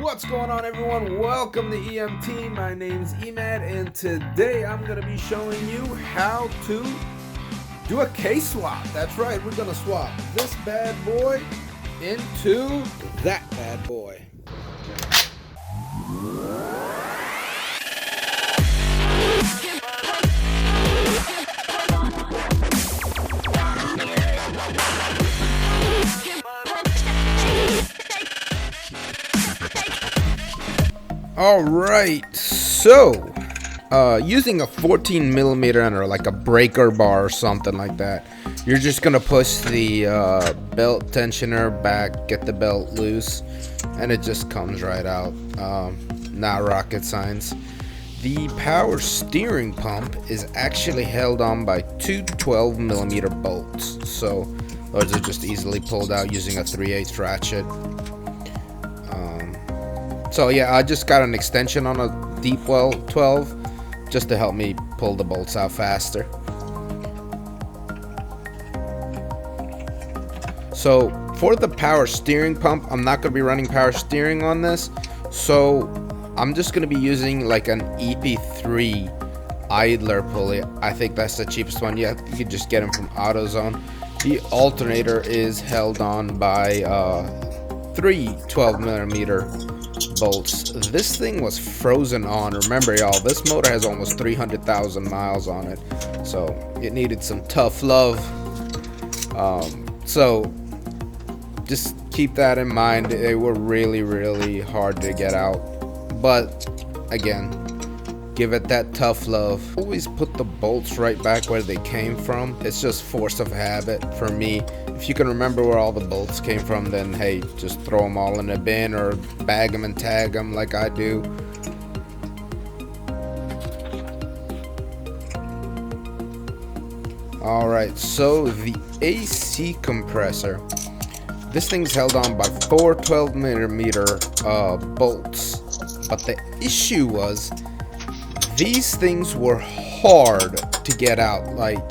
What's going on, everyone? Welcome to EMT. My name's Emad, and today I'm going to be showing you how to do a case swap. That's right, we're going to swap this bad boy into that bad boy. Alright, so using a 14 millimeter or like a breaker bar or something like that, you're just gonna push the belt tensioner back, get the belt loose, and it just comes right out. Not rocket science. The power steering pump is actually held on by two 12 millimeter bolts, so those are just easily pulled out using a 3/8 ratchet. So yeah, I just got an extension on a deep well 12 just to help me pull the bolts out faster. So for the power steering pump, I'm not going to be running power steering on this, so I'm just going to be using like an EP3 idler pulley. I think that's the cheapest one. You can just get them from AutoZone. The alternator is held on by three 12 millimeter bolts. This thing was frozen on. Remember, y'all, this motor has almost 300,000 miles on it, so it needed some tough love. So just keep that in mind. They were really hard to get out, but again, give it that tough love. Always put the bolts right back where they came from. It's just force of habit for me. If you can remember where all the bolts came from, then hey, just throw them all in a bin or bag them and tag them like I do. Alright, so the AC compressor, this thing's held on by four 12 millimeter bolts, but the issue was these things were hard to get out. Like,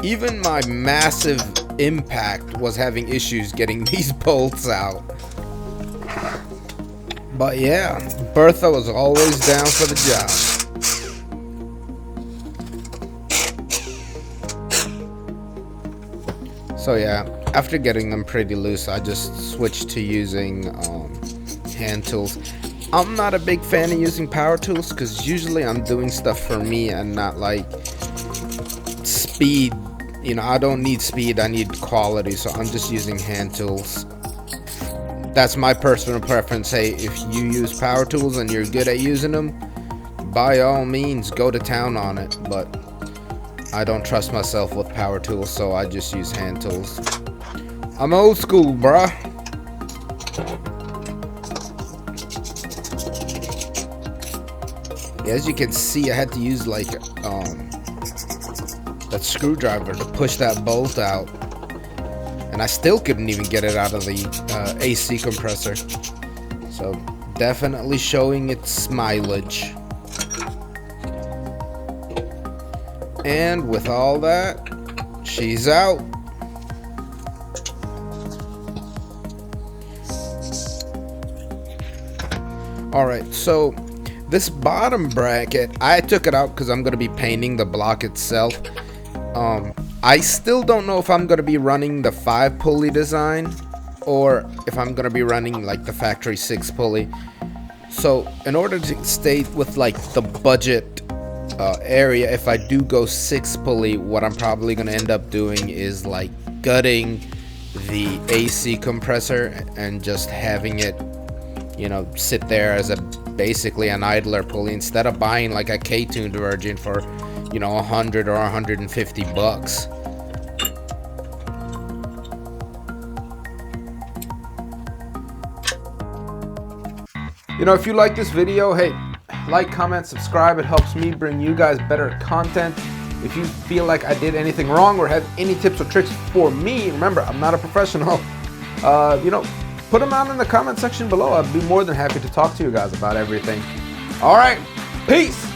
even my massive impact was having issues getting these bolts out. But yeah, Bertha was always down for the job. So yeah, after getting them pretty loose, I just switched to using hand tools. I'm not a big fan of using power tools because usually I'm doing stuff for me and not like speed. You know, I don't need speed, I need quality, so I'm just using hand tools. That's my personal preference. Hey, if you use power tools and you're good at using them, by all means go to town on it, but I don't trust myself with power tools, so I just use hand tools. I'm old school, bruh. As you can see, I had to use like that screwdriver to push that bolt out, and I still couldn't even get it out of the AC compressor. So definitely showing its mileage. And with all that, she's out. Alright, so this bottom bracket, I took it out because I'm going to be painting the block itself. I still don't know if I'm going to be running the 5 pulley design or if I'm going to be running like the factory 6 pulley. So in order to stay with like the budget area, if I do go 6 pulley, what I'm probably going to end up doing is like gutting the AC compressor and just having it, you know, sit there as a basically an idler pulley instead of buying like a K-tuned version for, you know, 100 or 150 bucks. You know, if you like this video, hey, like, comment, subscribe. It helps me bring you guys better content. If you feel like I did anything wrong or have any tips or tricks for me, remember, I'm not a professional. You know, put them out in the comment section below. I'd be more than happy to talk to you guys about everything. All right, peace.